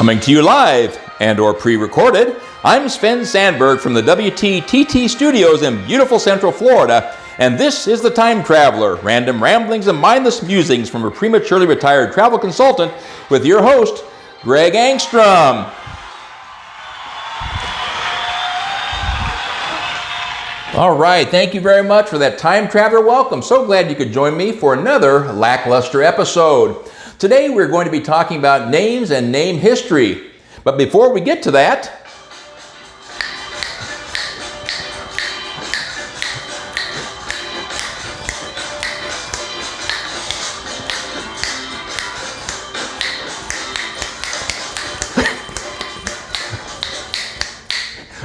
Coming to you live and or pre-recorded, I'm Sven Sandberg from the WTTT studios in beautiful Central Florida, and this is The Time Traveler, random ramblings and mindless musings from a prematurely retired travel consultant with your host, Greg Angstrom. All right, thank you very much for that Time Traveler welcome. So glad you could join me for another lackluster episode. Today we're going to be talking about names and name history. But before we get to that,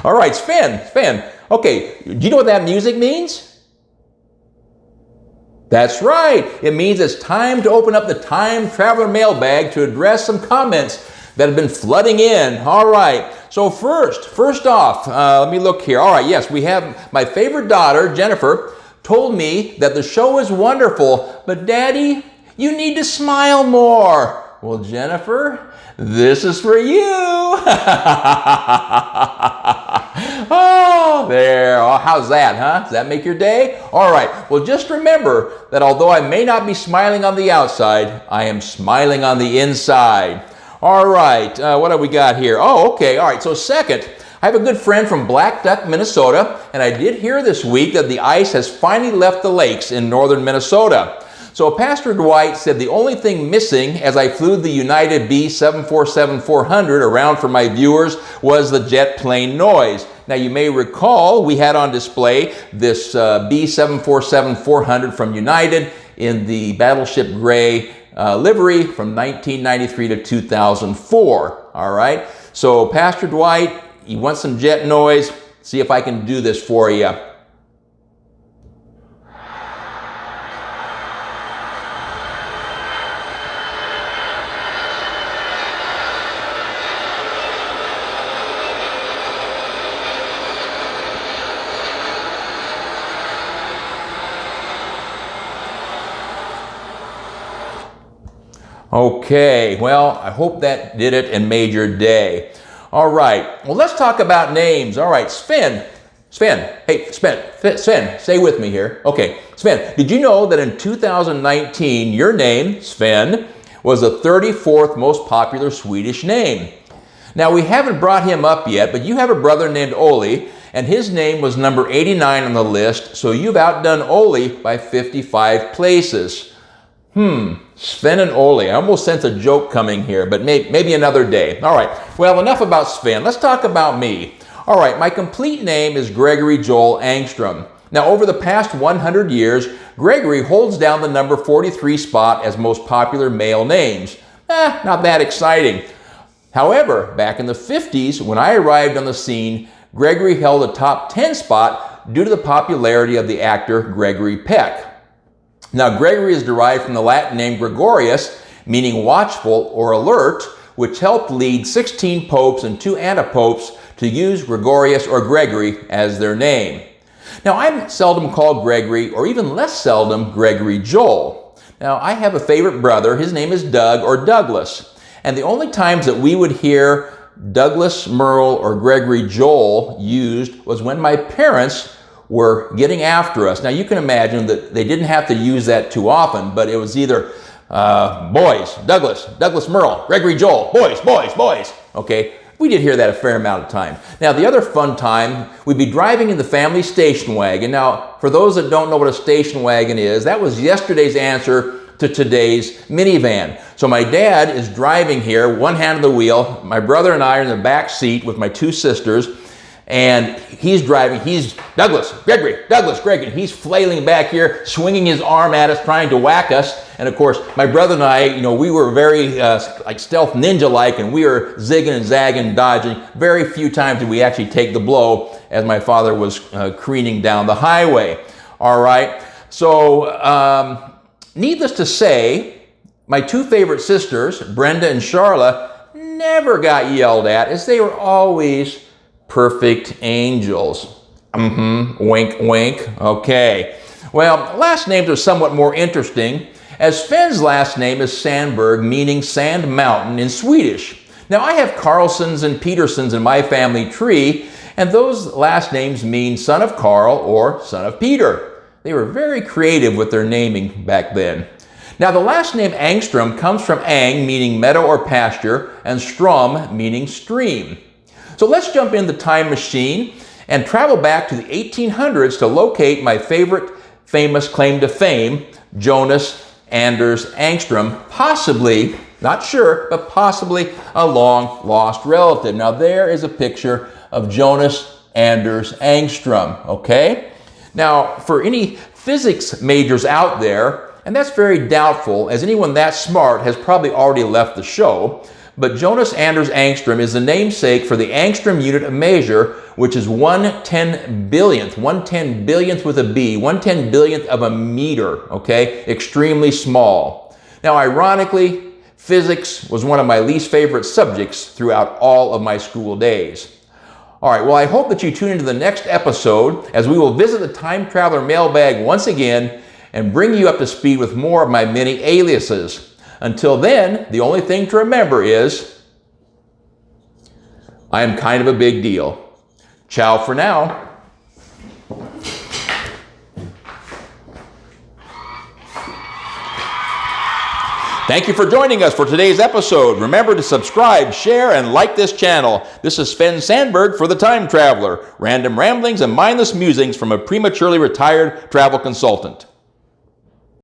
all right, Sven, okay, do you know what that music means? That's right. It means it's time to open up the Time Traveler mailbag to address some comments that have been flooding in. All right. So first off, let me look here. All right. Yes, we have my favorite daughter, Jennifer, told me that the show is wonderful, but Daddy, you need to smile more. Well, Jennifer, this is for you. Oh, there. Oh, how's that, huh? Does that make your day? All right. Well, just remember that although I may not be smiling on the outside, I am smiling on the inside. All right. What have we got here? Oh, okay. All right. So second, I have a good friend from Black Duck, Minnesota, and I did hear this week that the ice has finally left the lakes in northern Minnesota. So Pastor Dwight said the only thing missing as I flew the United B747-400 around for my viewers was the jet plane noise. Now you may recall we had on display this B747-400 from United in the Battleship Gray livery from 1993 to 2004. All right. So Pastor Dwight, you want some jet noise? See if I can do this for you. Okay, well, I hope that did it and made your day. All right, well, let's talk about names. All right, Sven, hey, Sven, stay with me here. Okay, Sven, did you know that in 2019, your name, Sven, was the 34th most popular Swedish name? Now, we haven't brought him up yet, but you have a brother named Oli, and his name was number 89 on the list, so you've outdone Oli by 55 places. Sven and Oli. I almost sense a joke coming here, but maybe another day. All right, well, enough about Sven. Let's talk about me. All right, my complete name is Gregory Joel Angstrom. Now, over the past 100 years, Gregory holds down the number 43 spot as most popular male names. Not that exciting. However, back in the 50s, when I arrived on the scene, Gregory held a top 10 spot due to the popularity of the actor Gregory Peck. Now, Gregory is derived from the Latin name Gregorius, meaning watchful or alert, which helped lead 16 popes and 2 antipopes to use Gregorius or Gregory as their name. Now, I'm seldom called Gregory, or even less seldom Gregory Joel. Now, I have a favorite brother. His name is Doug or Douglas. And the only times that we would hear Douglas Merle or Gregory Joel used was when my parents were getting after us. Now you can imagine that they didn't have to use that too often, but it was either boys, Douglas Merle, Gregory Joel, boys. Okay, we did hear that a fair amount of time. Now the other fun time, we'd be driving in the family station wagon. Now for those that don't know what a station wagon is, that was yesterday's answer to today's minivan. So my dad is driving here, one hand on the wheel, my brother and I are in the back seat with my 2 sisters, and he's driving, he's Gregory, and he's flailing back here, swinging his arm at us, trying to whack us. And of course, my brother and I, we were very like stealth ninja-like, and we were zigging and zagging, dodging. Very few times did we actually take the blow as my father was careening down the highway. All right, so needless to say, my 2 favorite sisters, Brenda and Charla, never got yelled at, as they were always perfect angels. Wink, wink. Okay. Well, last names are somewhat more interesting, as Sven's last name is Sandberg, meaning sand mountain in Swedish. Now, I have Carlsons and Petersons in my family tree, and those last names mean son of Carl or son of Peter. They were very creative with their naming back then. Now, the last name Angstrom comes from ang, meaning meadow or pasture, and strom, meaning stream. So let's jump in the time machine and travel back to the 1800s to locate my favorite famous claim to fame, Jonas Anders Angstrom, possibly, not sure, but possibly a long-lost relative. Now, there is a picture of Jonas Anders Angstrom, okay? Now, for any physics majors out there, and that's very doubtful, as anyone that smart has probably already left the show, but Jonas Anders Angstrom is the namesake for the angstrom unit of measure, which is 1/10 billionth with a B, 1/10 billionth of a meter, okay? Extremely small. Now, ironically, physics was one of my least favorite subjects throughout all of my school days. All right, well, I hope that you tune into the next episode as we will visit the Time Traveler mailbag once again and bring you up to speed with more of my many aliases. Until then, the only thing to remember is, I am kind of a big deal. Ciao for now. Thank you for joining us for today's episode. Remember to subscribe, share, and like this channel. This is Sven Sandberg for The Time Traveler. Random ramblings and mindless musings from a prematurely retired travel consultant.